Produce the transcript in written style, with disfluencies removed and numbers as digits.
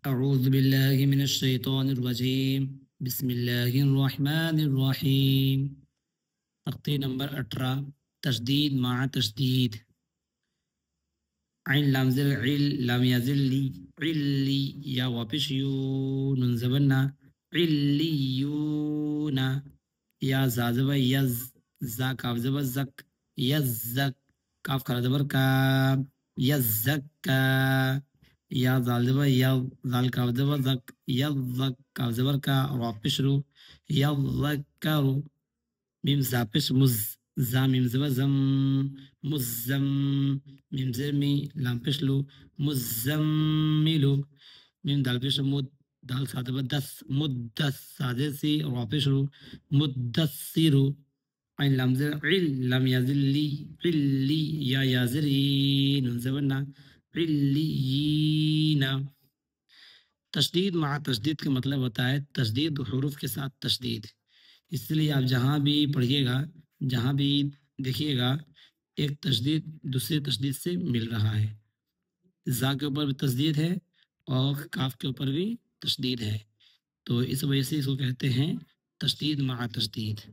اعوذ باللہ من الشیطان الرجیم بسم اللہ الرحمن الرحیم۔ تختی نمبر 18، تشدید مع تشدید۔ عین لام زر عل لام یزل لی علی یا واپس یو نون زبرنا علیون یا زازب یز زا کاف زبر زک یزک کاف کھڑا زبر کا یزکا یا زال زبر یز زال کاف زبر زک یزک کاف زبر کا واپس رو یذکرو میم زاپس مز زا میم زبر زم مزم میم زرمی لام پشلو مزملو میم دال پیش مد دال سادبا دس مدس سادر سی واپس رو مدسیرو عین لام زر عل لام یازلی علی یا یازری نون زبرنا علیینا۔ تشدید مع تشدید کا مطلب ہوتا ہے تشدید حروف کے ساتھ تشدید۔ اس لیے آپ جہاں بھی پڑھیے گا، جہاں بھی دیکھیے گا، ایک تشدید دوسری تشدید سے مل رہا ہے۔ زا کے اوپر بھی تشدید ہے اور کاف کے اوپر بھی تشدید ہے، تو اس وجہ سے اس کو کہتے ہیں تشدید مع تشدید۔